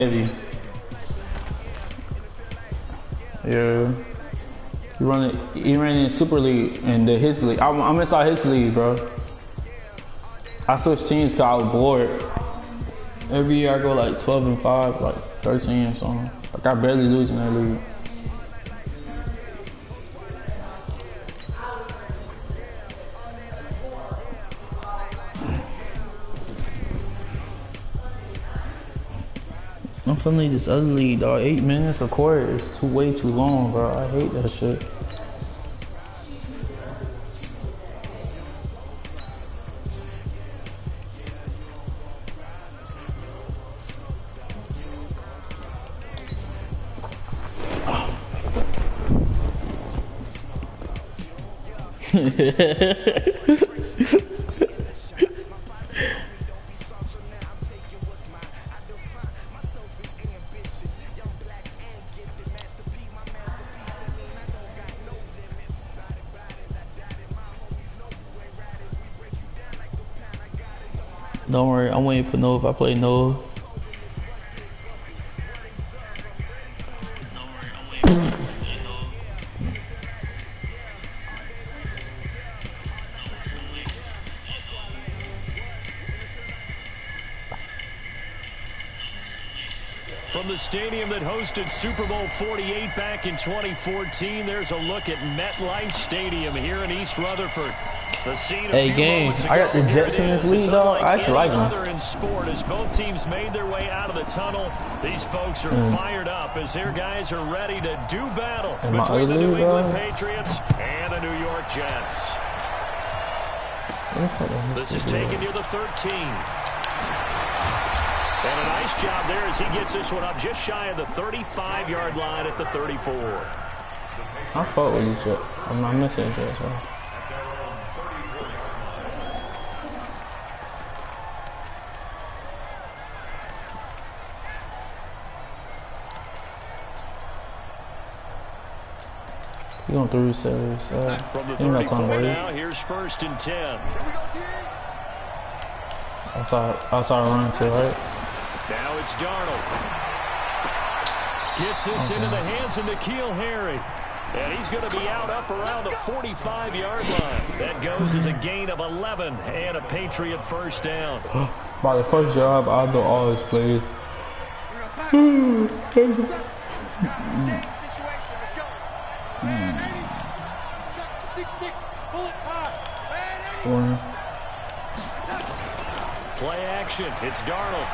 Heavy. Yeah. He ran in Super League and his league. I'm inside his league, bro. I switched teams because I was bored. Every year I go like 12-5, like 13 or something. Like I barely lose in that league. I'm feeling this other league, dog. 8 minutes a quarter is way too long, bro. I hate that shit. Don't worry, I'm waiting for no if I play no. From the stadium that hosted Super Bowl 48 back in 2014, there's a look at MetLife Stadium here in East Rutherford. The scene hey, gang, I got the Jets in this league, dog. I actually like them. In sport, as both teams made their way out of the tunnel, these folks are fired up as their guys are ready to do battle between the New England Patriots and the New York Jets. This is taken near the 13. And a nice job there as he gets this one up just shy of the 35-yard line at the 34. I fought with you, Jet. I'm not missing you, Jet, so. He going through service. From the 34 now, here's 1st and 10. I saw a run too, right? Now it's Darnold. Gets this into the hands of N'Keal Harry. And he's going to be out up around the 45-yard line. That goes as a gain of 11 and a Patriot 1st down. By the first job, I'll do all his plays. Play action. It's Darnold.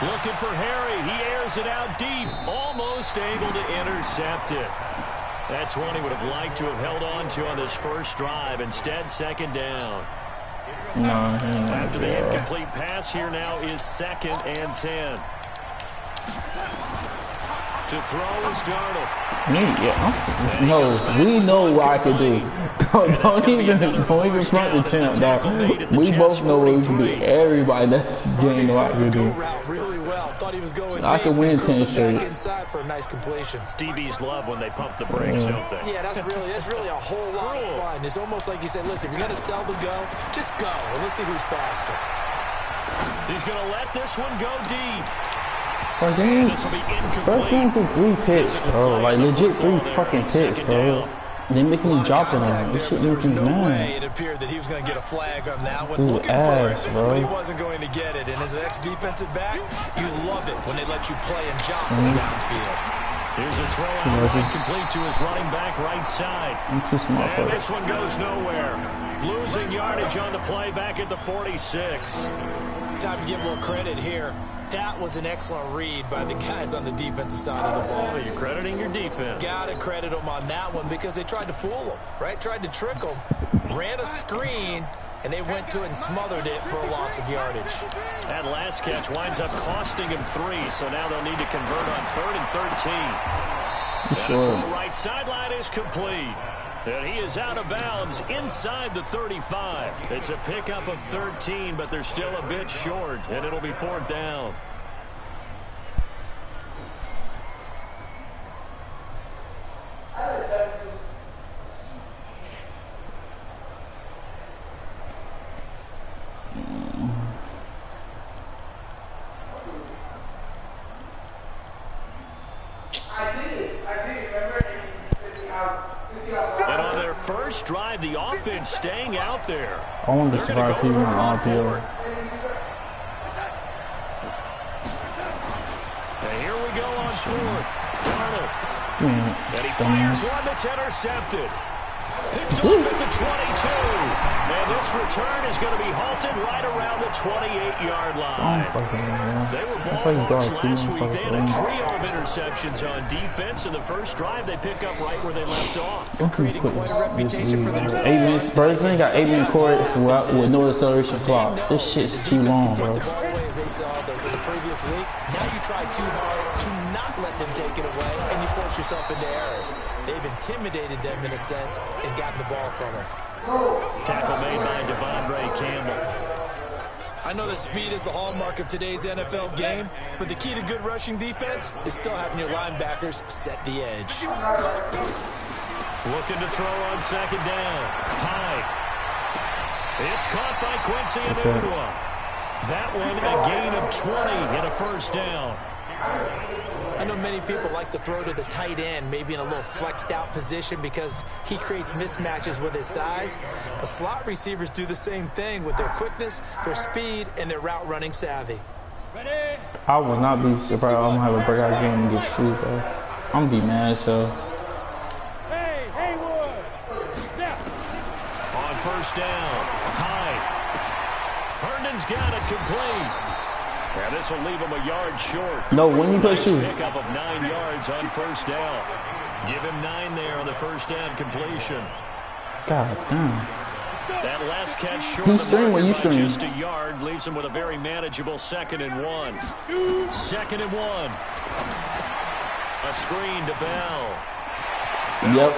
Looking for Harry. He airs it out deep. Almost able to intercept it. That's one he would have liked to have held on to on this first drive. Instead, 2nd down. No, after the incomplete pass, here now is 2nd and 10. To throw is Darnold. No, we know what I can do. don't even front the champ, dog. We both know what we can do. Everybody that's getting know what I can do. I can win 10 straight. Inside for a nice completion. DBs love when they pump the brakes, don't they? Yeah, that's really a whole lot of fun. It's almost like you said, listen, if you're going to sell the go, just go. And let's see who's faster. He's going to let this one go deep. This will be incomplete. First one through 3 picks, bro. Like legit 3 fucking picks, bro. They making me drop on him. This shit makes me mad. It appeared that he was going to get a flag on that one. Ooh, ass, bro. But he wasn't going to get it. And as an ex-defensive back, you love it when they let you play and jostle downfield. Here's a throw out incomplete to his running back right side. I'm too small for it. This one goes nowhere. Losing yardage on the play back at the 46. Time to give a little credit here. That was an excellent read by the guys on the defensive side of the ball. You're crediting your defense. Gotta credit them on that one because they tried to fool them, right? Tried to trick them. Ran a screen, and they went to it and smothered it for a loss of yardage. That last catch winds up costing him 3, so now they'll need to convert on 3rd and 13. Sure. From the right sideline is complete. And he is out of bounds inside the 35. It's a pickup of 13, but they're still a bit short, and it'll be 4th down. And on their first drive, the offense staying out there. I want to survive people on RPO. And here we go on fourth. Darnold. And he fires one that's intercepted. Picked off at the 22. And this return is going to be halted right around the 28-yard line. They were ball hawks last week. They had a trio of interceptions on defense. In the first drive, they pick up right where they left off. Creating quite a reputation for themselves. 8 minutes. First man got 8-minute quarters with no acceleration clock. This shit's too long, bro. They saw the previous week. Now you try too hard to not let them take it away, and you force yourself into errors. They've intimidated them in a sense and gotten the ball from them. Tackle made by Devondre Campbell. I know that speed is the hallmark of today's NFL game, but the key to good rushing defense is still having your linebackers set the edge. Looking to throw on second down. High. It's caught by Quincy Enunwa. That one, a gain of 20 and a first down. I know many people like to throw to the tight end, maybe in a little flexed out position because he creates mismatches with his size. But slot receivers do the same thing with their quickness, their speed, and their route running savvy. I will not be surprised. I'm gonna have a breakout game and get shoot, bro. I'm gonna be mad, so. On first down, High. Herndon's got it complete. Yeah, this will leave him a yard short. No, when you play shoot. Pickup of 9 yards on first down. Give him 9 there on the first down completion. God damn. That last catch short He's streaming when you by stream. just a yard leaves him with a very manageable 2nd and 1. 2nd and 1. A screen to Bell. Yep.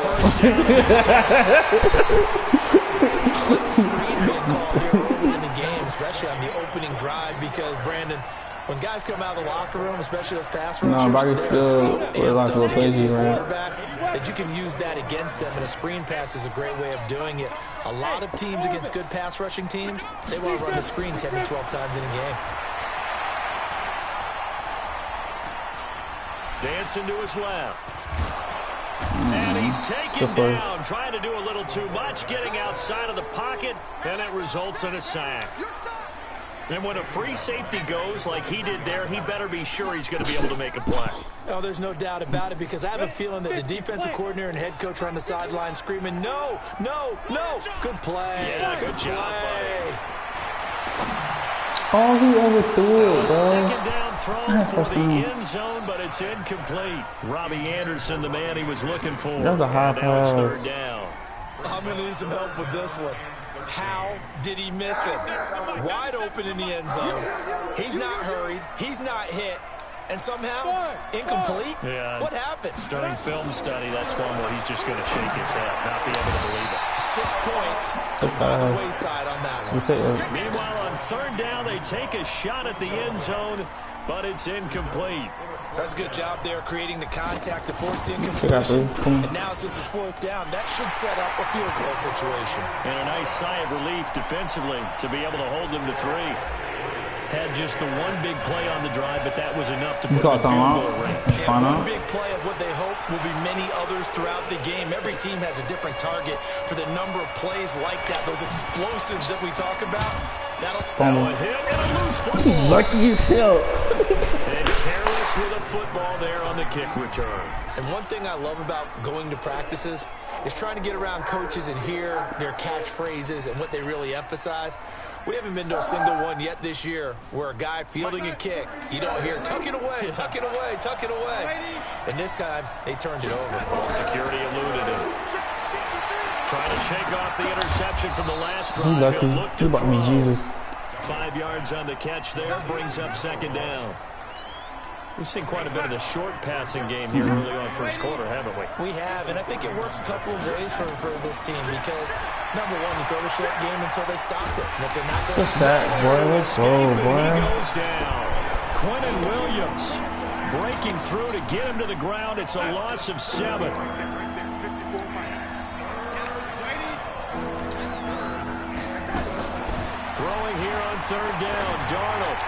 Screen being called here early in the game, especially on the opening drive, because Brandon, when guys come out of the locker room, especially those pass rushers, they're so amped up to get to the quarterback that you can use that against them, and a screen pass is a great way of doing it. A lot of teams against good pass rushing teams, they want to run the screen 10 to 12 times in a game. Dancing to his left. And he's taken down, trying to do a little too much, getting outside of the pocket, and it results in a sack. And when a free safety goes like he did there, he better be sure he's going to be able to make a play. Oh, there's no doubt about it, because I have a feeling that the defensive coordinator and head coach are on the sideline screaming, no, no, no. Good play. Yeah, good play. Oh, he overthrew it, bro. Second down throw for the end zone, but it's incomplete. Robbie Anderson, the man he was looking for. That was a high pass. pass. Now it's 3rd down. I'm going to need some help with this one. How did he miss it? Wide open in the end zone. He's not hurried. He's not hit. And somehow, incomplete? Yeah. What happened? During film study, that's one where he's just going to shake his head, not be able to believe it. 6 points by the wayside on that one. Meanwhile, on 3rd down, they take a shot at the end zone, but it's incomplete. That's a good job there, creating the contact to force the incompletion. And now, since it's 4th down, that should set up a field goal situation. And a nice sigh of relief defensively to be able to hold them to 3. Had just the one big play on the drive, but that was enough to put them in field goal range. And one big play of what they hope will be many others throughout the game. Every team has a different target for the number of plays like that, those explosives that we talk about. That'll a hit and a loose football. Lucky as hell. And careless with a football there on the kick return. And one thing I love about going to practices is trying to get around coaches and hear their catchphrases and what they really emphasize. We haven't been to a single one yet this year where a guy fielding a kick, you don't hear, tuck it away, tuck it away, tuck it away. And this time, they turned it over. Security eluded him. Trying to shake off the interception from the last drive. He's lucky. He brought me Jesus. 5 yards on the catch there, brings up 2nd down. We've seen quite a bit of the short passing game here early on first quarter, haven't we? We have, and I think it works a couple of ways for this team because, number one, you throw the short game until they stop it. And if they're not going What's that, boy? Let's go, boy. He goes down. Quentin Williams breaking through to get him to the ground. It's a loss of 7. Throwing here on 3rd down, Darnold.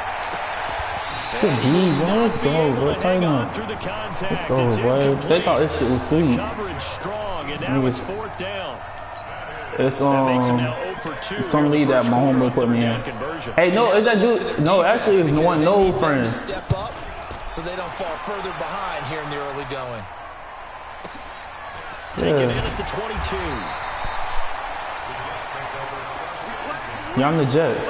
Good D, bro. Let's go, bro. Tighten up. Let's go, boy. They thought this shit was sweet. Coverage strong, and now it's fourth down. It's some lead that my homeboy put me in. Hey, no, is that dude? No, actually, it's one no friend. Step up so they don't fall further behind here in the early going. Taken in at the 22. Yeah, I'm the Jets.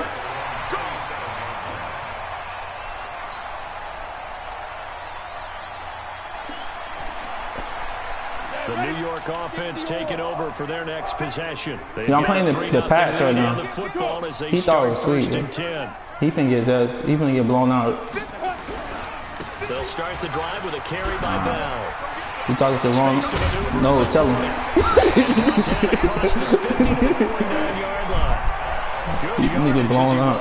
The New York offense taking over for their next possession. Yeah, I'm playing the Pats right now. He thought it was sweet. He can get blown out. They'll start the drive with a carry by Bell. You thought it's wrong? No, tell him. You need to get blown up.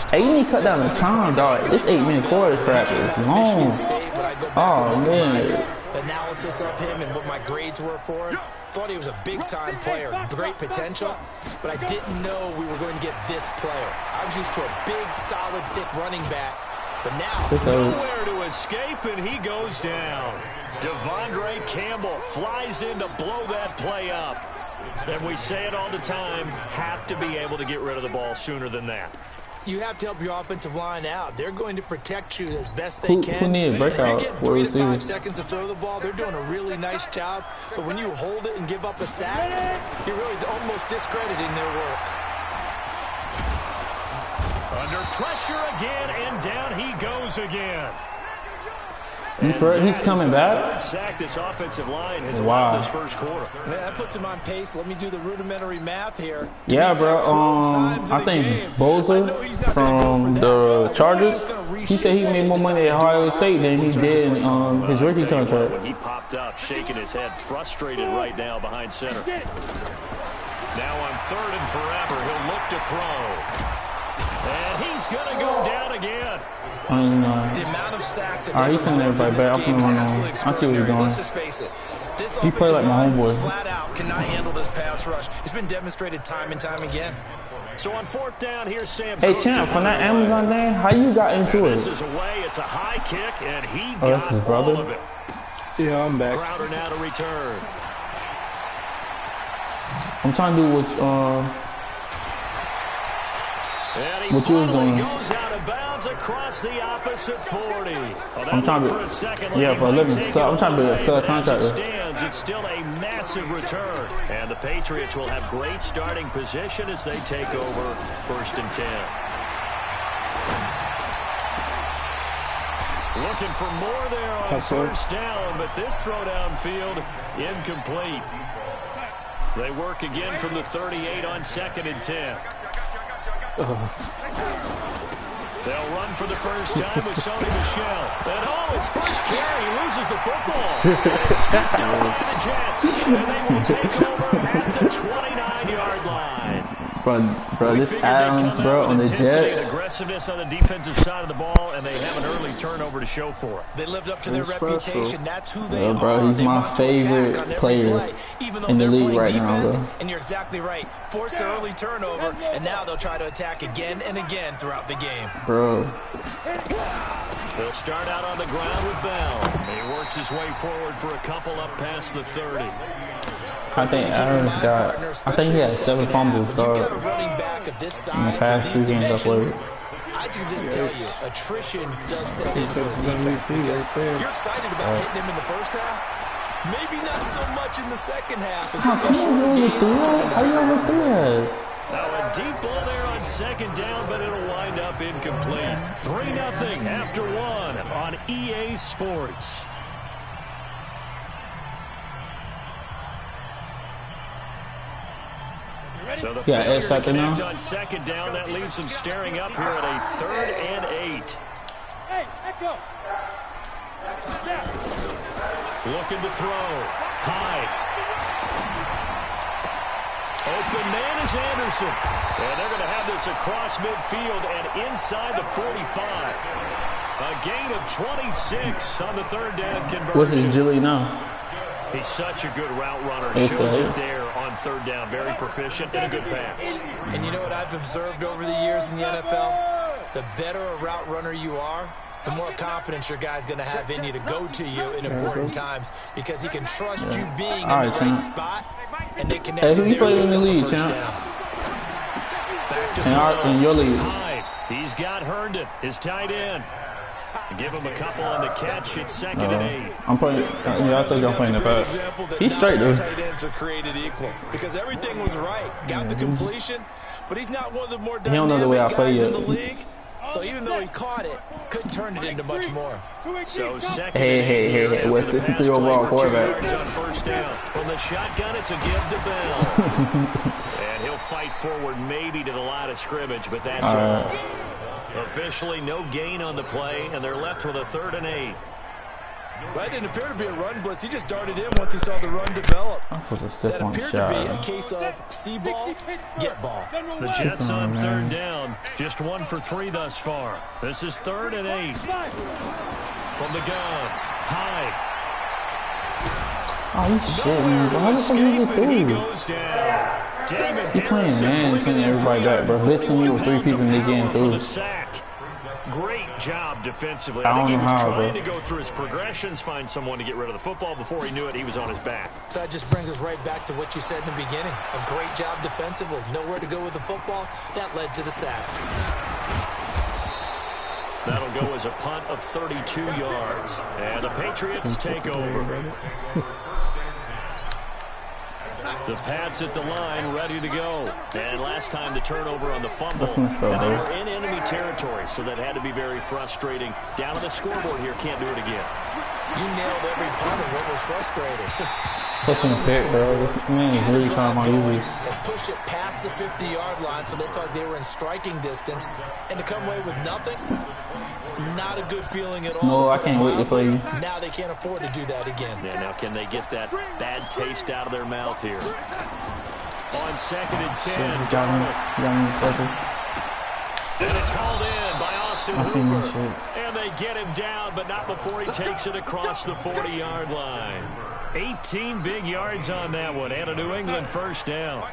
Hey, you need to cut down the time, dog. This 8-minute quarter crap is long. Oh, man. Analysis of him and what my grades were for him. Thought he was a big-time player, great potential, but I didn't know we were going to get this player. I was used to a big, solid, thick running back, but now nowhere to escape, and he goes down. Devondre Campbell flies in to blow that play up. And we say it all the time, have to be able to get rid of the ball sooner than that. You have to help your offensive line out. They're going to protect you as best they can. Who need a breakout? If you're getting 3 to 5 seconds to throw the ball, they're doing a really nice job. But when you hold it and give up a sack, you're really almost discrediting their work. Under pressure again, and down he goes again. He's coming back? Sack this offensive line has allowed this first quarter. Yeah, that puts him on pace. Let me do the rudimentary math here. Yeah, bro. I think Boza from the Chargers, he said he made more money at Ohio State than he did in his rookie contract. When he popped up, shaking his head, frustrated right now behind center. Now on 3rd and forever, he'll look to throw. And he's going to go down again. The amount of sacks that he's sending everybody back. I'm putting him on. I see what he's doing. Let's just face it. This he played like my homeboy. Flat out cannot handle this pass rush. It's been demonstrated time and time again. So on 4th down, here's Sam. Hey, champ, from that Amazon thing, how you got into it? This is away. It's a high kick, and he got that's his brother? all of it. Yeah, I'm back. Crowder now to return. I'm trying to do what you was doing. Goes out of bounds across the opposite 40. I'm trying to, for a living. So I'm trying to be a subcontractor. It's still a massive return, and the Patriots will have great starting position as they take over 1st and 10. Looking for more there on 1st down, but this throw downfield incomplete. They work again from the 38 on 2nd and 10. They'll run for the first time with Sony Michel. And his first carry, he loses the football. It's scooped up by the Jets, and they will take over at the 29-yard line. Bro, this Adams, bro, on the Jets. Aggressiveness on the defensive side of the ball, and they have an early turnover to show for it. They lived up to their reputation. That's who they are. Bro, he's my favorite player in the league right now, bro. And you're exactly right. Force the early turnover, and now they'll try to attack again and again throughout the game. Bro. They'll start out on the ground with Bell. He works his way forward for a couple up past the 30. I think Aaron's I think he has 7 fumbles in the past 3 games I played. I can just tell you, attrition does set in for defense because you're excited about hitting him in the first half. Maybe not so much in the second half. How you ever do that? Now a deep ball there on 2nd down, but it'll wind up incomplete. 3-0 after 1 on EA Sports. So the failure to connect on 2nd down, that leaves them staring up here at a 3rd and 8. Hey, Echo. Looking to throw. Hyde. Open man is Anderson. And they're going to have this across midfield and inside the 45. A gain of 26 on the 3rd down conversion. What's his Jilly now? He's such a good route runner. Shows it there on 3rd down. Very proficient and a good pass. And you know what I've observed over the years in the NFL? the better a route runner you are, the more confidence your guy's going to have in you to go to you in important times because he can trust you being in the right spot and they connect. Hey, who you play in the league, champ? In your league. He's got Herndon, his tight end. Give him a couple on the catch. It's 2nd and 8. I'm playing. Yeah, I told you I'm playing the pass. He's straight, dude. Tight ends are created equal because everything was right. Got the completion, but he's not one of the more dynamic don't know the way I play guys yet. in the league. So even though he caught it, couldn't turn it into much more. So second. Hey. We're 63 overall quarterback. On first down. From the shotgun, it's a give to Bell. And he'll fight forward maybe to the line of scrimmage, but that's all. Officially no gain on the play, and they're left with a 3rd and 8. That didn't appear to be a run blitz. He just darted in once he saw the run develop. That appeared to be a case of see ball, get ball. The Jets on 3rd down. Just 1 for 3 thus far. This is 3rd and 8. From the gun. High. Oh, he's shitting. How the fuck did he get through? He goes down. He playing man, sending everybody back, bro. Blitzing me with 3 people and they getting through. Great job defensively. I think he don't know was how, trying bro. to go through his progressions, find someone to get rid of the football. Before he knew it, he was on his back. So that just brings us right back to what you said in the beginning. A great job defensively. Nowhere to go with the football. That led to the sack. That'll go as a punt of 32 yards. And the Patriots take over. The Pats at the line, ready to go. And last time the turnover on the fumble. And they were in enemy territory, so that had to be very frustrating. Down on the scoreboard here, can't do it again. You nailed every part of what was frustrating. Fucking pick, bro. This man is really trying to use it. And pushed it past the 50-yard line, so they thought they were in striking distance. And to come away with nothing, not a good feeling at all. No, I can't wait to play you. Now they can't afford to do that again. Yeah, now can they get that bad taste out of their mouth here? On 2nd and 10. Got me perfect. And it's called in by Austin Hooper. And they get him down, but not before he takes it across the 40-yard line. 18 big yards on that one, and a New England first down.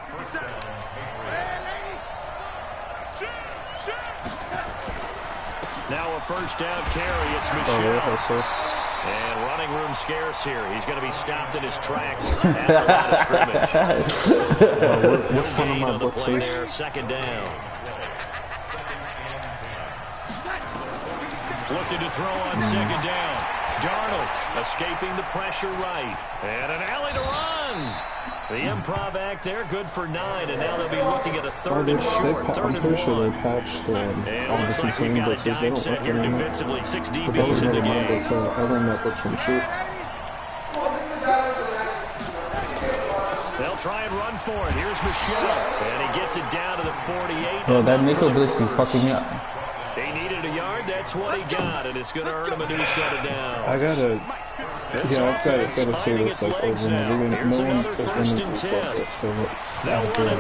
Now a first down carry. It's Michelle. And running room scarce here. He's going to be stopped in his tracks at the line of scrimmage. What's one of my on the play there, 2nd down. Looking to throw on 2nd down. Darnold escaping the pressure right. And an alley to run. The improv act there, good for 9, and now they'll be looking at a 3rd and short, 3rd I'm and pretty 1. sure they patched And it all the looks like we've concerning got a blitzes. They dime don't set look here anymore. defensively, 6 But DBs those in are the the game. ones that I run that blitz from shoot. They'll try and run for it. Here's Michelle, and he gets it down to the 48. Bro, that nickel blitz be fucking me up. They needed a yard. That's what he got, and it's going to earn him a new set of downs. I've got to say this like over and over again. Here's No one another took 1st any and football 10. blitz, so They'll run it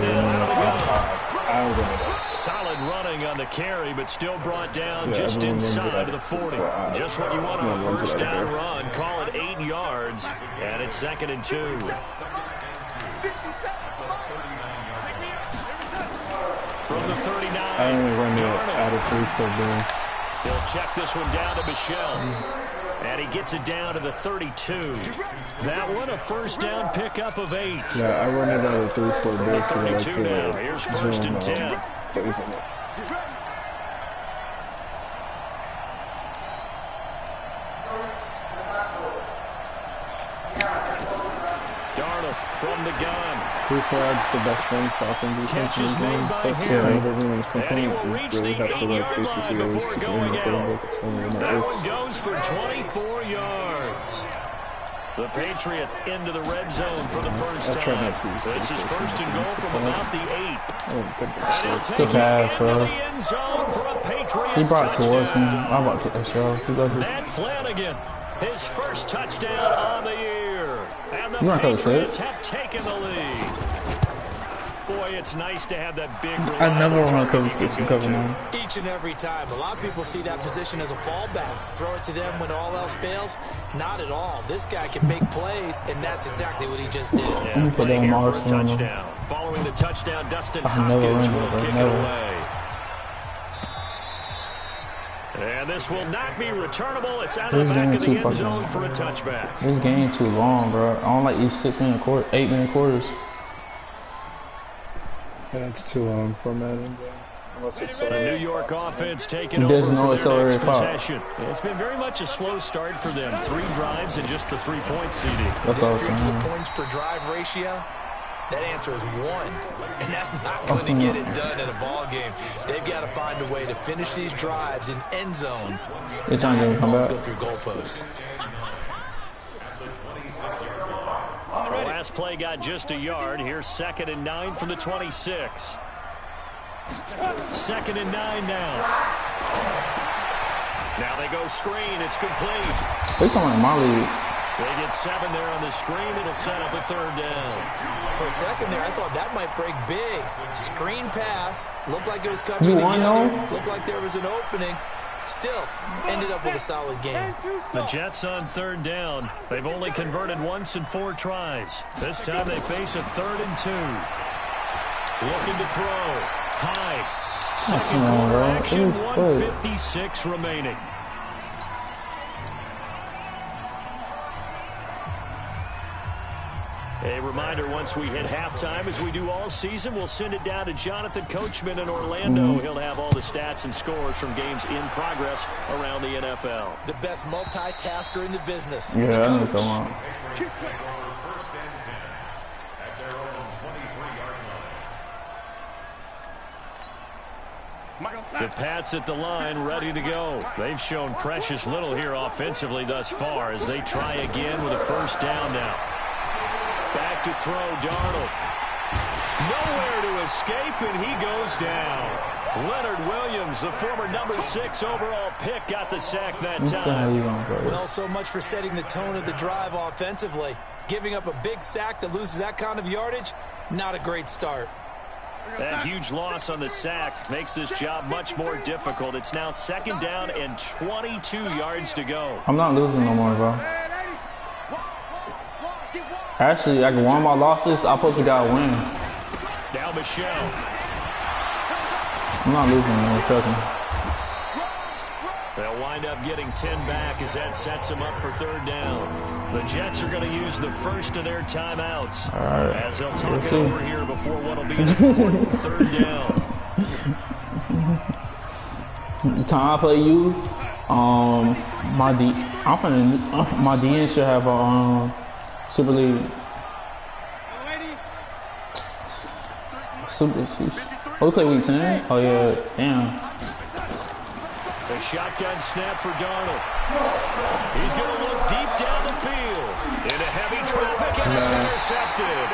I'll run it. Solid running on the carry, but still brought down just inside of the 40. Just what you want on a first down run. Call it 8 yards, and it's 2nd and 2. From the 39, I only run it out of 3 per game. He'll check this one down to Michelle. And he gets it down to the 32. That one, a first down pickup of 8. Yeah, I run it out of 3 per day. 32 now. Here's 1st and 10. Darnold from the gun. Who flags the best run stopping defense in the game? That's everyone's complaint. You really have to like basically always keep in the playbook. It's only in That one goes for 24 yards. The Patriots into the red zone for the first time. This is 1st and goal from about the 8. Oh, goodness. Good pass, bro. End zone for a Patriot He brought it towards me. touchdown. I'm about to get that show. Matt Flanagan, his first touchdown on the year. And the You want to Patriots cover have taken the lead. Boy, it's nice to have that big. I never want to reliable cover target you 6 can and go cover to. 9. Each and every time. A lot of people see that position as a fallback. Throw it to them when all else fails. Not at all. This guy can make plays, and that's exactly what he just did. Let me put Playing that here on for a Arsenal. touchdown. Following the touchdown, Dustin I never Hopkins run will it, kick it never. away. And this will not be returnable. It's out of the back of the end zone for a touchback. This game too long, bro. I don't like these 8-minute quarters. Yeah, it's too long for Madden. Unless it's the New York offense taking over for their next possession. It's been very much a slow start for them. 3 drives and just the 3 points, CD. That's all I'm saying. The points per drive ratio, that answer is 1. And that's not going to get it done in a ball game. They've got to find a way to finish these drives in end zones. They're trying to come back. Go through goalposts. The last play got just a yard. Here's 2nd and 9 from the 26. 2nd and 9 now. Now they go screen. It's complete. They talking about my league. They get 7 there on the screen. It'll set up a 3rd down. For a second there, I thought that might break big. Screen pass. Looked like it was coming together. Looked like there was an opening. Still, ended up with a solid game. The Jets on 3rd down. They've only converted once in 4 tries. This time they face a 3rd and 2. Looking to throw. High. Second quarter action, 1:56 remaining. A reminder, once we hit halftime, as we do all season, we'll send it down to Jonathan Coachman in Orlando. He'll have all the stats and scores from games in progress around the NFL. The best multitasker in the business. Yeah, I know so long. The Pats at the line, ready to go. They've shown precious little here offensively thus far as they try again with a 1st down now. Back to throw, Darnold. Nowhere to escape, and he goes down. Leonard Williams, the former number 6 overall pick, got the sack that time. Well, so much for setting the tone of the drive offensively. Giving up a big sack that loses that kind of yardage, not a great start. That huge loss on the sack makes this job much more difficult. It's now 2nd down and 22 yards to go. I'm not losing no more, bro. Actually, like one of my losses, I'm supposed to got a win. Now Michelle. I'm not losing no more, trust me. They'll wind up getting 10 back as that sets them up for 3rd down. The Jets are going to use the first of their timeouts. All right. As they'll talk it over here before what will be an important 3rd down. The time I play you, my DN should have a Super League. Oh, we play week 10? Oh yeah, damn. The shotgun snap for Darnold. He's going to look deep down the field. Into heavy traffic, and it's intercepted.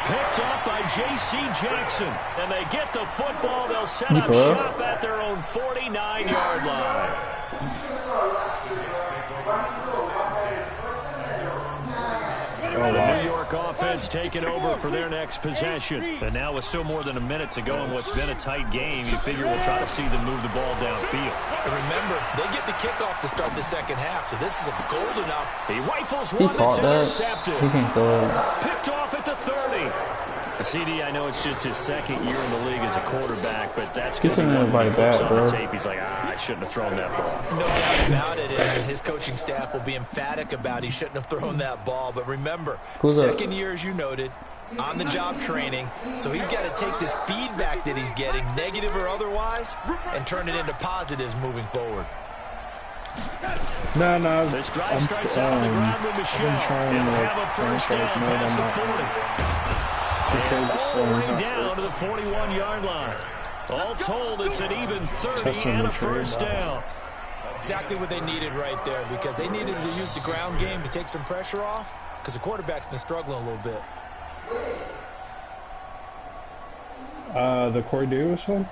Picked up by J.C. Jackson. And they get the football. They'll set up shop at their own 49-yard line. The New York offense taking over for their next possession. And now with still more than a minute to go in what's been a tight game, you figure we'll try to see them move the ball downfield. And remember, they get the kickoff to start the 2nd half, so this is a golden up. He rifles one that's intercepted. He can throw it. Picked off at the 30. CD, I know it's just his 2nd year in the league as a quarterback, but that's going to be one when he flips on the tape. He's like, I shouldn't have thrown that ball. No doubt about it, and his coaching staff will be emphatic about he shouldn't have thrown that ball. But remember, 2nd year, as you noted, on-the-job training, so he's got to take this feedback that he's getting, negative or otherwise, and turn it into positives moving forward. No. This drive starts out on the ground with Michelle. He'll have a 1st down past the 40. All the way down to the 41-yard line. All told, it's an even 30 and a 1st down. Exactly what they needed right there, because they needed to use the ground game to take some pressure off, because the quarterback's been struggling a little bit. The Corey Davis one?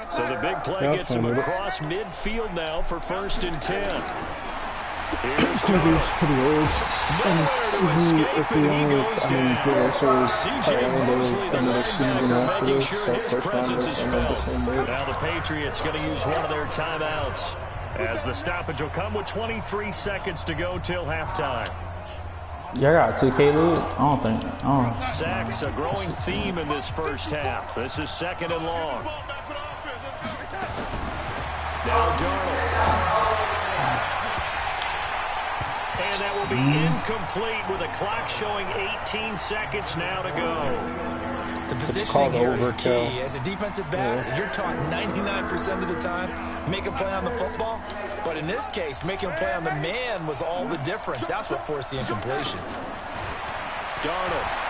So the big play gets him across midfield now for 1st and 10. Here's He's pretty old. nowhere to escape, and he goes down. C.J. Mosley, the linebacker, making sure his presence is felt. Now the Patriots going to use one of their timeouts, as the stoppage will come with 23 seconds to go till halftime. Yeah, I got 2K lead? I don't think. Sacks, a growing theme in this 1st half. This is 2nd and long. Now Darnold. will be incomplete with a clock showing 18 seconds now to go. The positioning here is key. As a defensive back, you're taught 99% of the time, make a play on the football. But in this case, making a play on the man was all the difference. That's what forced the incompletion. Darnold.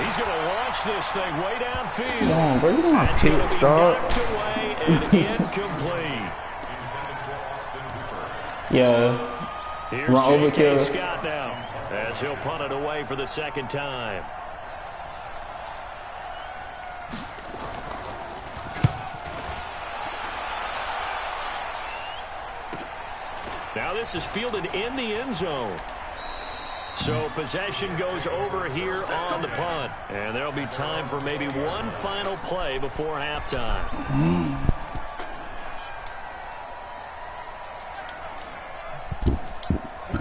He's going to launch this thing way downfield. Come on, bro. You want to take start. Away and incomplete. Yeah. Here's Run overkill. Scott now as he'll punt it away for the second time. Now this is fielded in the end zone. So possession goes over here on the punt. And there'll be time for maybe one final play before halftime.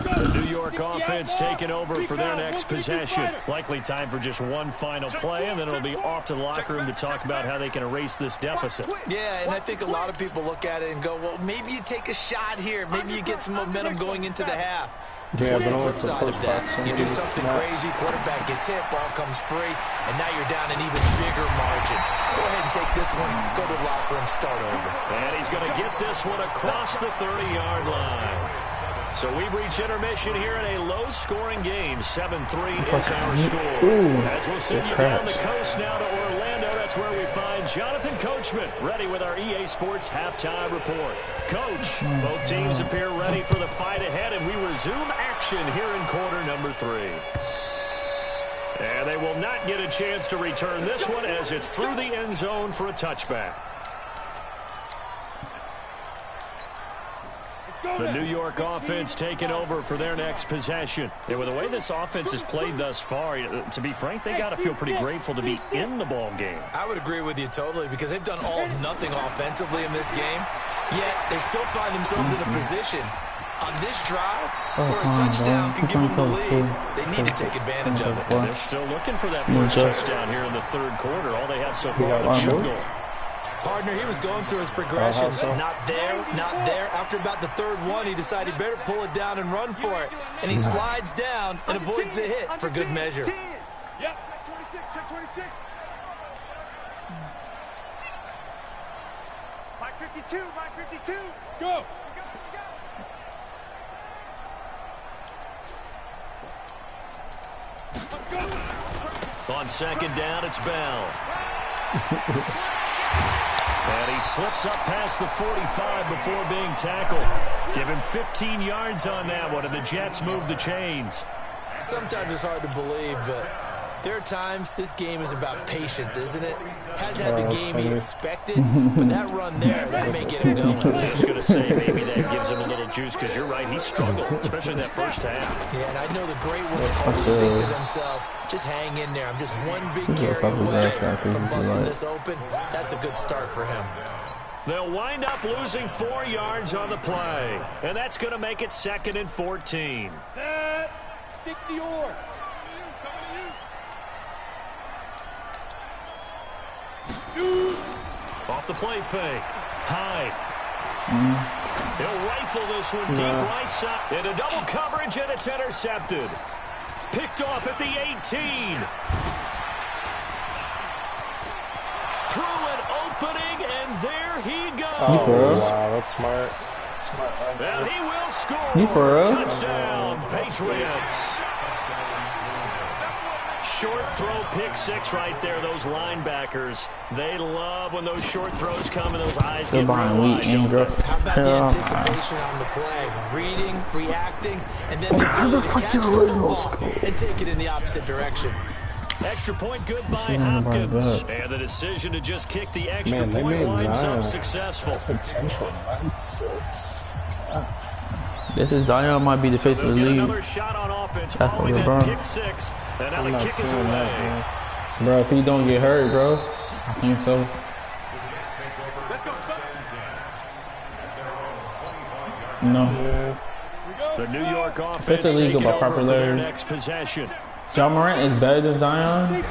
The New York offense taking over for their next possession. Likely time for just one final play, and then it'll be off to the locker room to talk about how they can erase this deficit. Yeah, and I think a lot of people look at it and go, well, maybe you take a shot here. Maybe you get some momentum going into the half. Yeah, What's but the flip side of that? You do something crazy, quarterback gets hit, ball comes free, and now you're down an even bigger margin. Go ahead and take this one, go to the locker room, start over. And he's going to get this one across the 30-yard line. So we've reached intermission here in a low-scoring game. 7-3 is our score. As we'll send you down the coast now to Orlando, that's where we find Jonathan Coachman, ready with our EA Sports halftime report. Coach, both teams appear ready for the fight ahead, and we resume action here in quarter number 3. And they will not get a chance to return this one as it's through the end zone for a touchback. The New York offense taking over for their next possession. And with the way this offense has played thus far, to be frank, they got to feel pretty grateful to be in the ball game. I would agree with you totally because they've done all of nothing offensively in this game, yet they still find themselves in a position on this drive where a touchdown can give them the lead. They need to take advantage of it. They're still looking for that first touchdown here in the third quarter. All they have so far is a field goal. Partner, he was going through his progressions. Not there, not there. After about the third one, he decided he better pull it down and run for it. And he slides down and avoids the hit for good measure. Yep, check 26, check 26. 552, 552. Go. On second down, it's Bell. And he slips up past the 45 before being tackled. Give him 15 yards on that one, and the Jets move the chains. Sometimes it's hard to believe, but there are times this game is about patience, isn't it? Hasn't had the game he expected, but that run there, that may get him going. I was just going to say, maybe that gives him a little juice, because you're right, he struggled, especially in that first half. Yeah, and I know the great ones always think to themselves, just hang in there. I'm just one big carry away from busting this open. That's a good start for him. They'll wind up losing 4 yards on the play, and that's going to make it 2nd and 14. Set, 60 or. Off the play fake. Hyde. He'll rifle this one deep right side. Into double coverage, and it's intercepted. Picked off at the 18. Through an opening, and there he goes. Wow, that's smart. And he will score. Touchdown, Patriots. Short throw, pick six right there. Those linebackers, they love when those short throws come and those eyes get real wide. How about the anticipation on the play? Reading, reacting, and then the ability to catch the football and take it in the opposite direction. Extra point good by Hopkins. And the decision to just kick the extra point winds up successful. This is Zion might be the face of the league. Another shot on offense following that kick six. And now the kick is away. Bro, if he don't get hurt, bro, I think so. No. The New York offense taking over for their next possession. John Morant is better than Zion.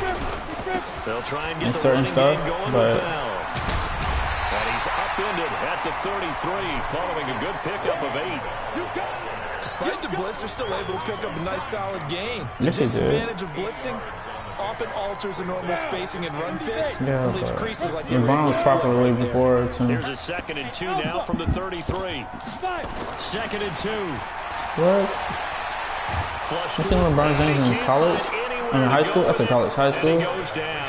They'll try and get the certain stuff, but and he's upended at the 33 following a good pickup of 8. Despite the blitz, they're still able to pick up a nice solid gain. The Yes, disadvantage of blitzing often alters the normal spacing and run fits. Yeah, and leaves creases like they the Brown was proper way before. Here's a 2nd and 2 now from the 33. 2nd and 2. What? Flush You think LeBron James in college? I mean, high school? I said college. High school? Goes down.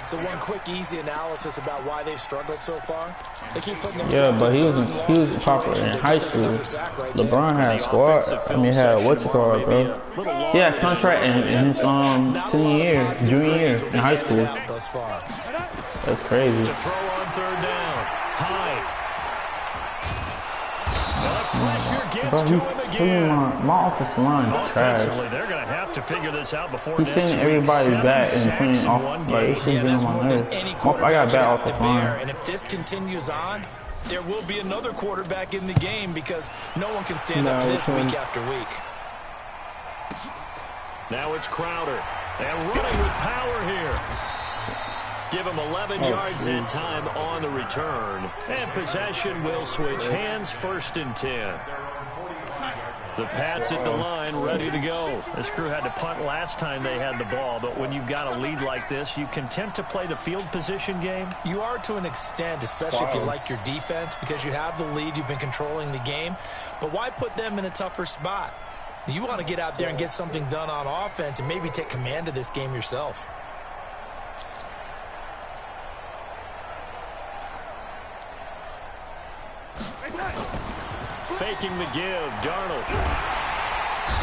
So one quick, easy analysis about why they've struggled so far. They keep putting Yeah, but he was popular in high school. LeBron had a squad. I mean, had what's it called, bro? He had a contract in his senior year, junior year in high school. That's crazy. To throw on 3rd down. High. Bro, he's stealing my offensive line is trash. They're going to have to figure this out before He's sending everybody back and playing off. Like, it's just getting on my nerves. I got bad offensive line. And if this continues on, there will be another quarterback in the game because no one can stand up to this week after week. Now it's Crowder. And running with power here. Give him 11 yards that time on the return. And possession will switch hands, 1st and 10. The Pats at the line, ready to go. This crew had to punt last time they had the ball, but when you've got a lead like this, you content to play the field position game? You are to an extent, especially if you like your defense, because you have the lead, you've been controlling the game. But why put them in a tougher spot? You want to get out there and get something done on offense and maybe take command of this game yourself. Faking the give, Darnold.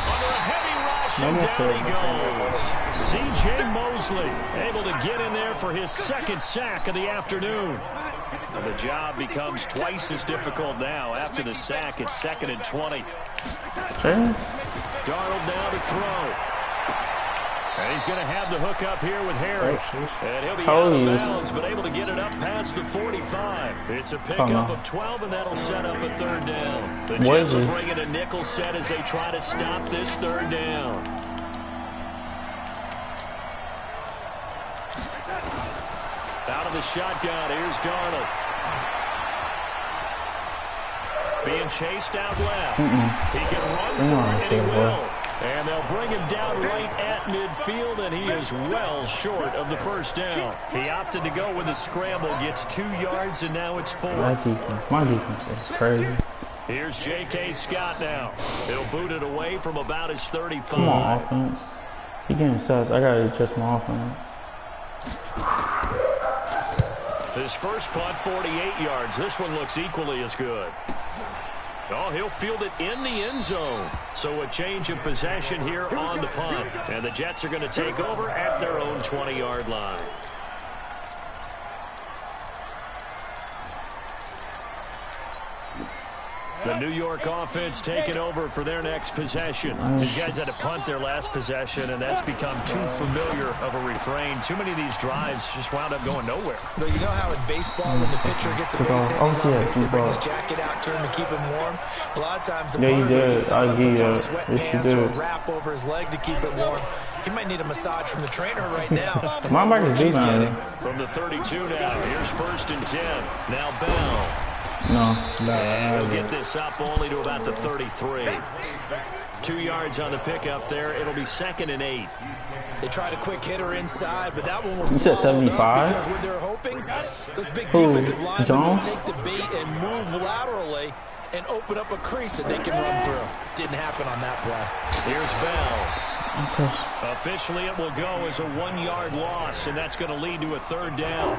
Under a heavy rush, and down he goes. C.J. Mosley able to get in there for his 2nd sack of the afternoon. And the job becomes twice as difficult now. After the sack, it's 2nd and 20. Darnold now to throw. And he's going to have the hook up here with Harry. And he'll be out of bounds, but able to get it up past the 45. It's a pickup of 12, and that'll set up a 3rd down. The Jets will bring in a nickel set as they try to stop this 3rd down. Out of the shotgun, here's Darnold. Being chased out left. He can run for it, and he will. And they'll bring him down right at midfield, and he is well short of the 1st down. He opted to go with a scramble, gets 2 yards, and now it's 4. My defense is crazy. Here's J.K. Scott now. He'll boot it away from about his 35. Come on, offense. He getting sus. I got to adjust my offense. His first punt, 48 yards. This one looks equally as good. Oh, he'll field it in the end zone. So a change of possession here on the punt. And the Jets are going to take over at their own 20-yard line. The New York offense taking over for their next possession. These guys had to punt their last possession, and that's become too familiar of a refrain. Too many of these drives just wound up going nowhere. But you know how in baseball, when the pitcher gets a base hit, he's on base, they bring his jacket out to him to keep him warm. A lot of times the punter puts on sweatpants or a wrap over his leg to keep it warm. He might need a massage from the trainer right now. My back is deep now. From the 32 now, here's 1st and 10. Now Bell. No. He'll get this up only to about the 33. 2 yards on the pickup there. It'll be 2nd and 8. They tried a quick hitter inside, but that one was you said 75? Because what they're hoping, those big defensive linemen will take the bait and move laterally and open up a crease that they can run through. Didn't happen on that play. Here's Bell. Officially, it will go as a 1-yard loss, and that's going to lead to a 3rd down.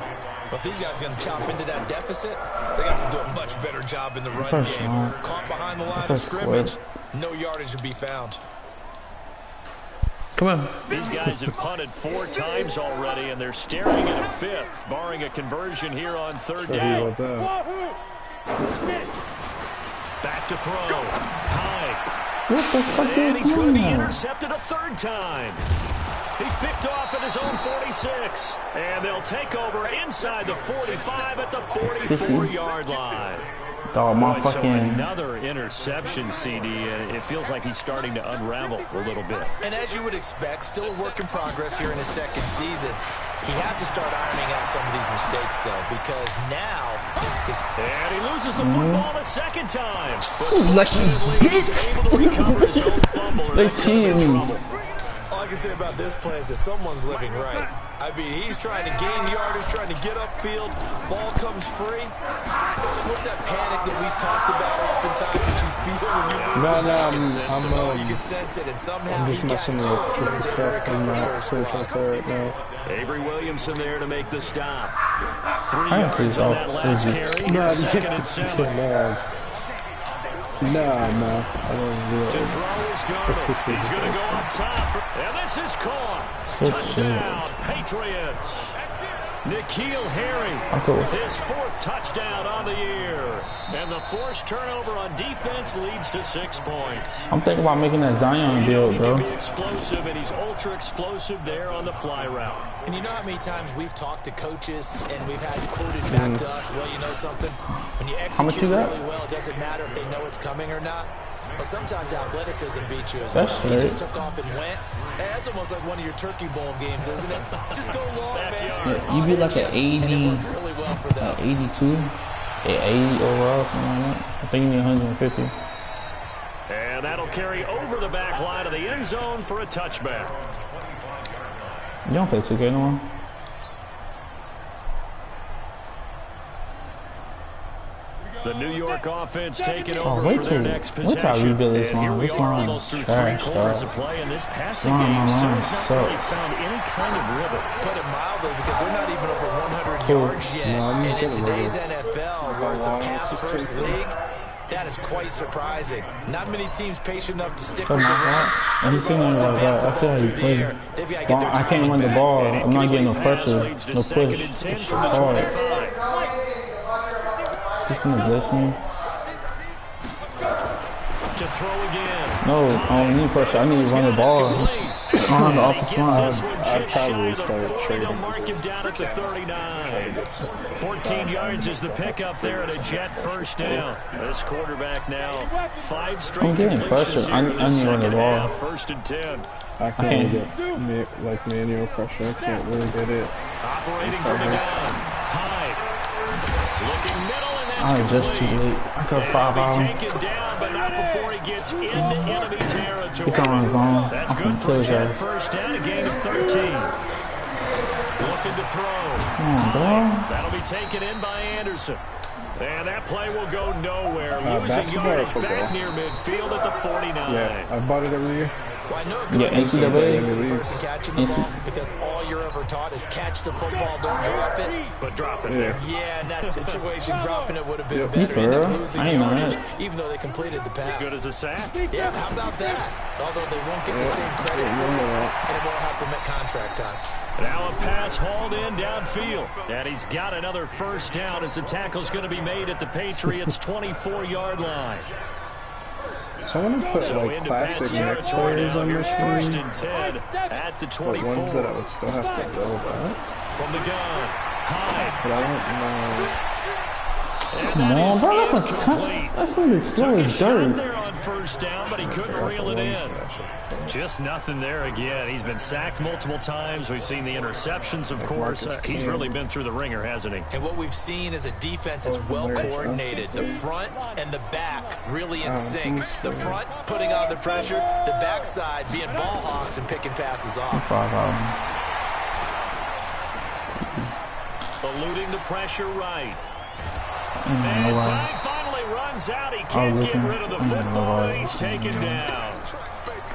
But these guys are going to chop into that deficit. They got to do a much better job in the run game. Caught behind the line of scrimmage, no yardage to be found. Come on. These guys have punted 4 times already, and they're staring at a 5th, barring a conversion here on 3rd down. Back to throw. High. What the fuck and is he's going to be that? intercepted a 3rd time. He's picked off at his own 46. And they'll take over inside the 45 at the 44-yard line. Dog, my Boy, fucking... So another interception, CD, and it feels like he's starting to unravel a little bit. And as you would expect, still a work in progress here in his second season. He has to start ironing out some of these mistakes, though, because now... And he loses the football a second time. Lucky He's able to recover his own fumble. They cheated me. All I can say about this play is that someone's living right. I mean, he's trying to gain yardage, trying to get upfield. Ball comes free. What's that panic that we've talked about oftentimes that you feel when you lose the ball? You can sense it, and somehow he got to it. It was a very controversial right now. Avery Williamson there to make the stop. 3 yards on that last carry. Second and 7. No, I don't do it. To throw is Darnold. He's going to go up top. And this is caught. Touchdown, Patriots. N'Keal Harry, his 4th touchdown on the year. And the forced turnover on defense leads to 6 points. I'm thinking about making that Zion build, bro. He can be explosive, and he's ultra explosive there on the fly route. And you know how many times we've talked to coaches and we've had quoted back to us, well, you know something? When you execute really well, it doesn't matter if they know it's coming or not. Well, sometimes athleticism beats you as well. He just took off and went. Hey, that's almost like one of your Turkey Bowl games, isn't it? Just go long, man. Yeah, you be like an 80, really well for them. 82, 80 overall, something like that. I think you need 150. And that'll carry over the back line of the end zone for a touchback. You don't play 2K no more? The New York offense taking over for their next possession. Wait till I rebuild this line. Here we This are line almost through trash, 3 quarters of play, and this passing Line game still line has not really sucks. found any kind of rhythm. Put it mildly, because they're not even over 100 yards yet. And in today's NFL, where it's a pass-first league, that is quite surprising. Not many teams patient enough to stick with the run. And he's sitting there like that. I see how he plays. I can't run the ball. I'm not getting no pressure, no push. It's hard. He's gonna bless me. To throw again. No, I don't need pressure. I need to run the ball. I don't have the offensive line. I'd probably start trading. Mark him down at the 39. 14 yards is the pickup there at a Jet first down. This quarterback now 5 straight I'm getting completions pressure. I here in the need to run the second ball. half. 1st and 10. I can't get like manual pressure. I can't really get it. Operating from the gun. Hyde. Looking middle, and that's I was just too complete. late. I could 5 out. Taken down, but not before he gets into enemy territory. He's on his own. That's I'm good gonna for kill a his Jet ass. first down, a gain of 13. Looking to throw. Come on, bro. That'll be taken in by Anderson. And that play will go nowhere. Losing basketball or yardage football? back near midfield at the 49. Yeah, I bought it every year. Well, I know it goes Yeah, NCAA. instincts of the person catching the ball, because all you're ever taught is catch the football, don't drop it. But drop it there. Yeah, in that situation, dropping it would have been You better. for End real? up losing I ain't know yardage, that. even though they completed the pass. Good as a sack. Yeah, how about that? Although they won't get the same credit for it, and it won't help them at contract time. Now a pass hauled in downfield. And he's got another first down as the tackle's going to be made at the Patriots' 24-yard line. Someone put So like into Pat's classic neck territory players now. on Here's this 1st team. and 10 at the 24. But ones that I would still have to know about. From the gun. Hyde. But I don't know. Come on, bro. That's a touch. That's really slow as dirt. There on first down, but he couldn't reel it in. Just nothing there again. He's been sacked multiple times. We've seen the interceptions, of course. He's really been through the ringer, hasn't he? And what we've seen is a defense that's well coordinated. The front and the back really in sync. The front putting on the pressure. The backside being ball hawks and picking passes off. 5 out. Eluding the pressure right. And And time finally runs out. He can't get rid of the football, and he's taken down.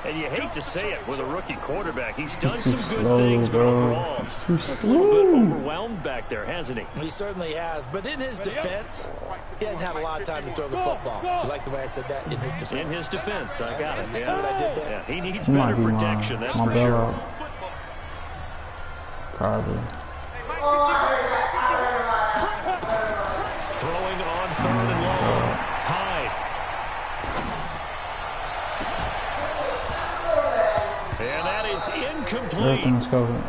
And you hate to say it with a rookie quarterback. He's done some good things, but overall, a little bit overwhelmed back there, hasn't he? He certainly has. But in his defense, he hasn't had a lot of time to throw the football. You like the way I said that? In his defense. In his defense, I got it. See what I did there? Yeah, he needs better protection, that's for sure. Probably. Throwing on 3rd and long. Hyde. And that is is incomplete.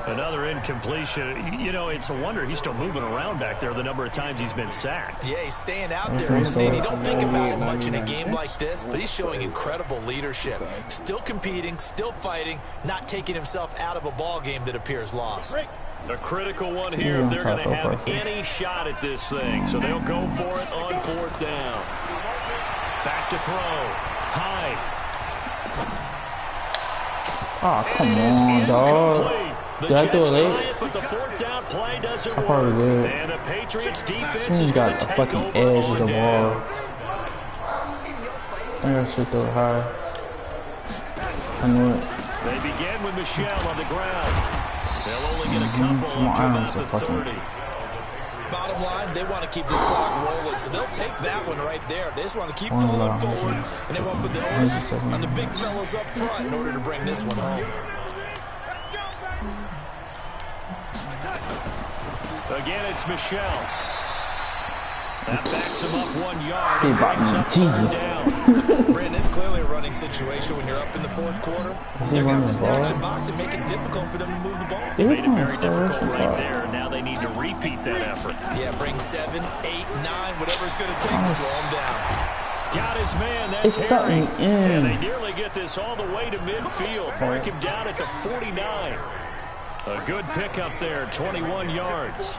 Another incompletion. You know, it's a wonder he's still moving around back there the number of times he's been sacked. Yeah, he's staying out there, isn't he? You don't think about it much in a game like this, but he's showing incredible leadership. Still competing, still fighting, not taking himself out of a ball game that appears lost. A critical one here if they're going to have any shot at this thing. So they'll go for it on 4th down. Back to throw. High. Oh, come on, dog. Did I do it late? But the 4th down play doesn't work. Probably did. And the Patriots defense is got a fucking edge of the ball. I should throw it high. I knew it. They begin with Michelle on the ground. They'll only get a couple up to about the 30. Bottom line, they want to keep this clock rolling, so they'll take that one right there. They just want to keep falling forward, and they want to put the onus on the big fellas up front in order to bring this one home. Again, it's Michelle. That backs him up 1 yard and brings up Jesus. down. Brandon, it's clearly a running situation when you're up in the 4th quarter. They're going to have to stack the box and make it difficult for them to move the ball. They made it very difficult right there. Now they need to repeat that effort. Yeah, bring 7, 8, 9, whatever it's going to take to slow him down. Got his man. That's it's Harry. something And they nearly get this all the way to midfield. Mark him down at the 49. A good pickup there, 21 yards.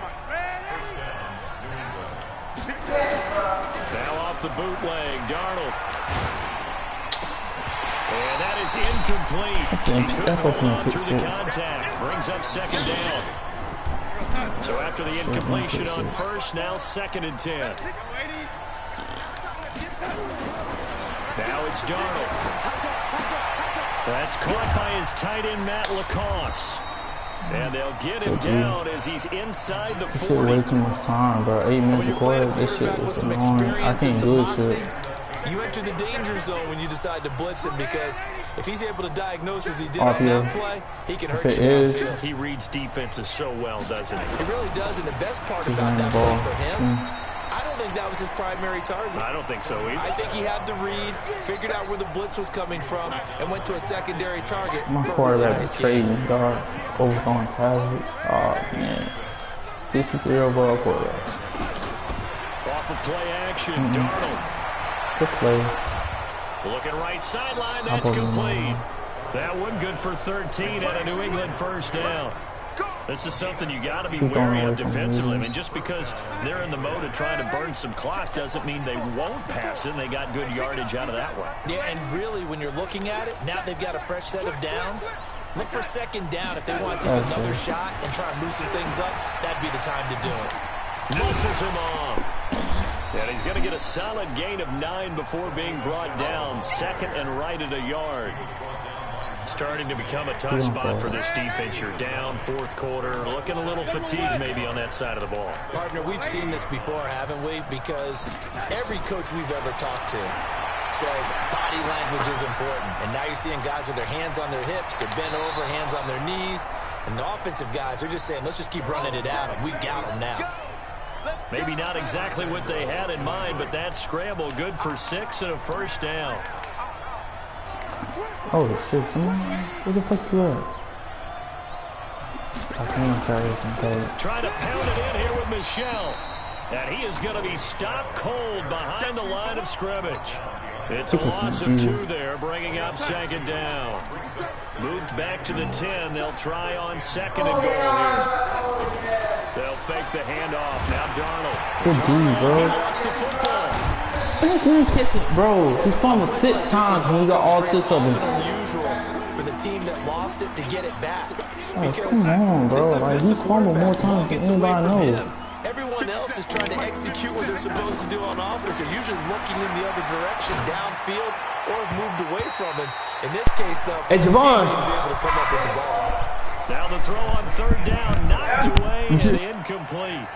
Now off the bootleg, Darnold. And that is incomplete. He couldn't hold on through the contact. Brings up 2nd down. So after the incompletion on 1st, now 2nd and 10. Now it's Darnold. That's caught by his tight end, Matt Lacoste. And they'll get him down as he's inside the 40. This shit way too much time, bro. 8 minutes recorded. This shit was annoying. I can't do this shit. You enter the danger zone when you decide to blitz him, because if he's able to diagnose as he did on that play, he can hurt you downfield. He reads defenses so well, doesn't he? He really does, and the best part about that play for him, I don't think that was his primary target. I don't think so either. I think he had the read, figured out where the blitz was coming from, and went to a secondary target. My quarterback was trading, dog. Overgoing pass. Oh, man. 63 overall quarterback. Off of play action, Darnold. Good play. Looking right sideline, that's complete. That one good for 13 at a New England 1st down. This is something you got to be wary of defensively. I mean, just because they're in the mode of trying to burn some clock doesn't mean they won't pass it. And they got good yardage out of that one. Yeah, and really, when you're looking at it, now they've got a fresh set of downs. Look for 2nd down. If they want to take another shot and try and loosen things up, that'd be the time to do it. Misses him off. And he's going to get a solid gain of 9 before being brought down. 2nd and right at a yard. Starting to become a tough spot for this defense. You're down 4th quarter. Looking a little fatigued maybe on that side of the ball. Partner, we've seen this before, haven't we? Because every coach we've ever talked to says body language is important. And now you're seeing guys with their hands on their hips, they're bent over, hands on their knees. And the offensive guys are just saying, let's just keep running it at them. We've got them now. Maybe not exactly what they had in mind, but that scramble good for 6 and a 1st down. Oh shit, someone, where the fuck you at? I can't carry. Trying to pound it in here with Michelle. And he is going to be stopped cold behind the line of scrimmage. It's a loss of 2 there, bringing up 2nd down. Moved back to the 10. They'll try on 2nd and goal here. They'll fake the handoff. Now Darnold. Good D, bro. He lost the football. This man catching, bro. He fumbled 6 times when he got all 6 of them. Unusual for the team that lost it to get it back. Oh, come on, bro. Like, he fumbled more times than anybody knows. Everyone else is trying to execute what they're supposed to do on offense. They're usually looking in the other direction, downfield, or have moved away from it. In this case, though, hey, Javon is able to come up with the ball. Now the throw on 3rd down, knocked away and incomplete.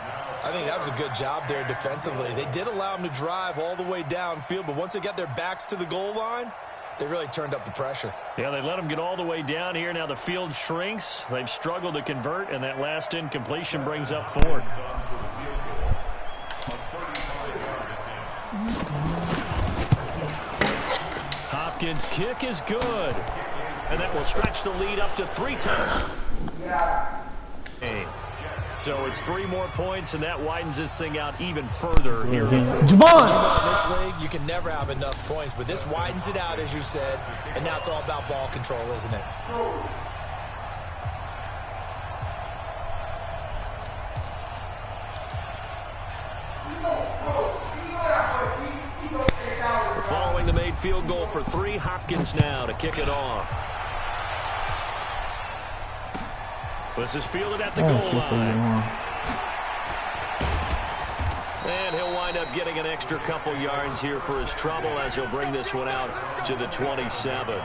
I think that was a good job there defensively. They did allow them to drive all the way downfield, but once they got their backs to the goal line, they really turned up the pressure. Yeah, they let them get all the way down here. Now the field shrinks. They've struggled to convert, and that last incompletion brings up 4th. Hopkins' kick is good. And that will stretch the lead up to 3 times. So it's 3 more points, and that widens this thing out even further here. Javon! In this league, you can never have enough points, but this widens it out, as you said, and now it's all about ball control, isn't it? Following the made field goal for 3, Hopkins now to kick it off. This is fielded at the goal line. And he'll wind up getting an extra couple yards here for his trouble as he'll bring this one out to the 27.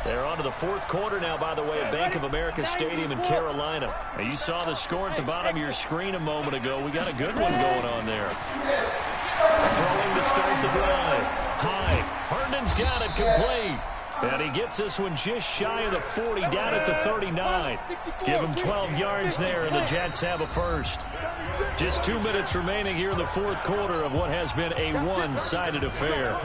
They're on to the 4th quarter now, by the way, at Bank of America Stadium in Carolina. Now, you saw the score at the bottom of your screen a moment ago. We got a good one going on there. Throwing to start the drive. High. Herndon's got it complete. And he gets this one just shy of the 40, down at the 39. Give him 12 yards there, and the Jets have a first. Just 2 minutes remaining here in the 4th quarter of what has been a one-sided affair.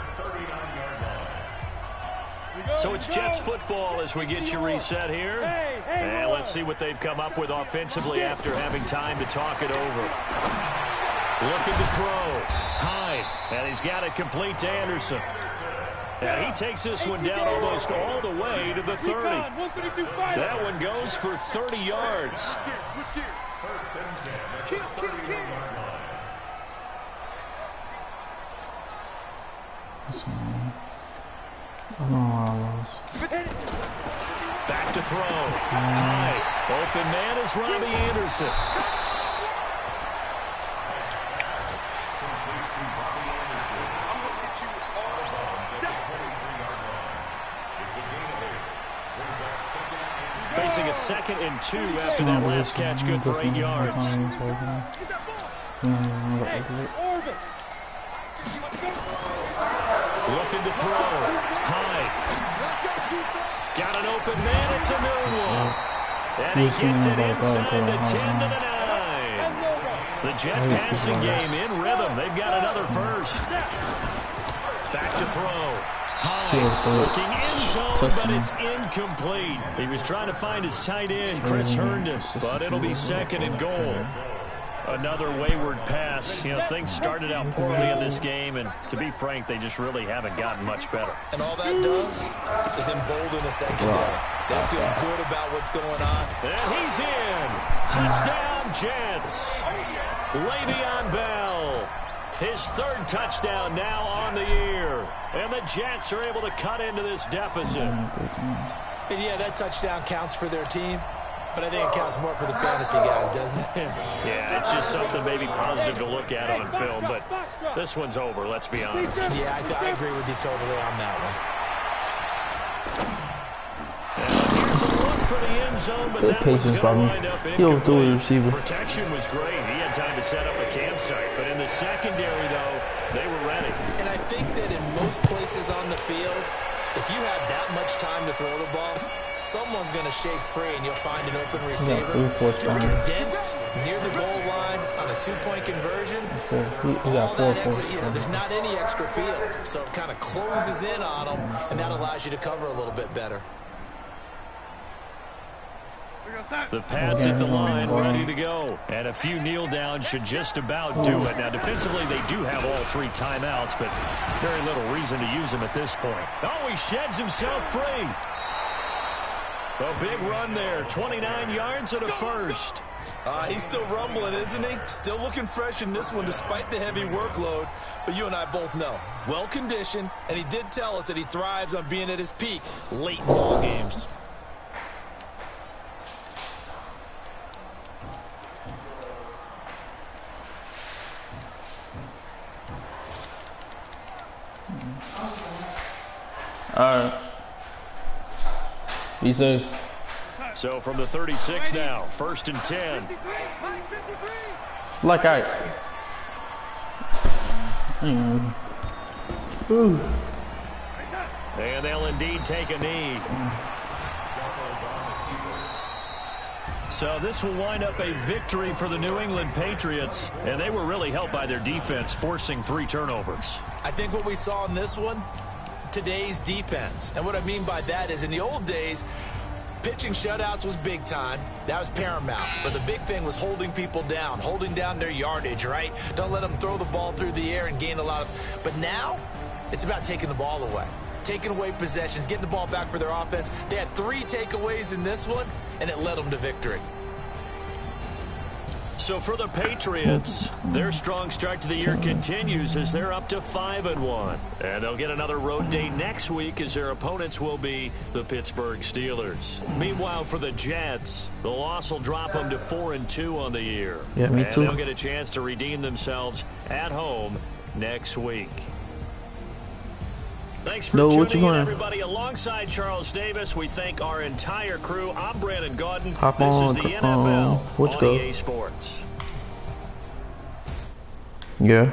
So it's Jets football as we get you reset here. And let's see what they've come up with offensively after having time to talk it over. Looking to throw. High. And he's got it complete to Anderson. And he takes this one down almost all the way to the 30. That one goes for 30 yards. Back to throw. High. Open man is Robbie Anderson. Facing a 2nd and 2 after that last catch, good for 8 yards. Looking to throw. High. Got an open man. It's a new one. And he gets it inside the 10 to the 9. The Jet passing game in rhythm. They've got another first. Back to throw. High, looking in zone, but it's incomplete. He was trying to find his tight end, Chris Herndon, but it'll be 2nd and goal. Another wayward pass. You know, things started out poorly in this game, and to be frank, they just really haven't gotten much better. And all that does is embolden the secondary. They feel good about what's going on. And he's in. Touchdown, Jets. Le'Veon Bell. His 3rd touchdown now on the year. And the Jets are able to cut into this deficit. And yeah, that touchdown counts for their team, but I think it counts more for the fantasy guys, doesn't it? Yeah, it's just something maybe positive to look at on film, but this one's over, let's be honest. Yeah, I agree with you totally on that one. And here's a look for the end zone, but that one's going to wind up incomplete. Protection was great. He had time to set up a campsite, but in the secondary, though, they were ready. And I think that in most places on the field, if you have that much time to throw the ball, someone's going to shake free, and you'll find an open receiver. Condensed near the goal line on a 2-point conversion. There's not any extra field, so it kind of closes in on them, and that allows you to cover a little bit better. The pads at the line ready to go. And a few kneel downs should just about do it. Now, defensively, they do have all 3 timeouts, but very little reason to use them at this point. Oh, he sheds himself free. A big run there. 29 yards and a first. He's still rumbling, isn't he? Still looking fresh in this one despite the heavy workload. But you and I both know, well-conditioned, and he did tell us that he thrives on being at his peak late in ball games. Alright. Be safe. So from the 36 now, 1st and 10. Like And they'll indeed take a knee. So this will wind up a victory for the New England Patriots, and they were really helped by their defense, forcing 3 turnovers. I think what we saw in this one, today's defense. And what I mean by that is in the old days, pitching shutouts was big time. That was paramount. But the big thing was holding people down, holding down their yardage, right? Don't let them throw the ball through the air and gain a lot of... But now, it's about taking the ball away. Taking away possessions, getting the ball back for their offense. They had 3 takeaways in this one, and it led them to victory. So for the Patriots, their strong start to the year continues as they're up to 5-1. And they'll get another road day next week as their opponents will be the Pittsburgh Steelers. Meanwhile, for the Jets, the loss will drop them to 4-2 on the year. Yeah, me too. And they'll get a chance to redeem themselves at home next week. Thanks for tuning in, everybody. Alongside Charles Davis, we thank our entire crew. I'm Brandon Gaudin. This is the NFL on EA Sports. Yeah.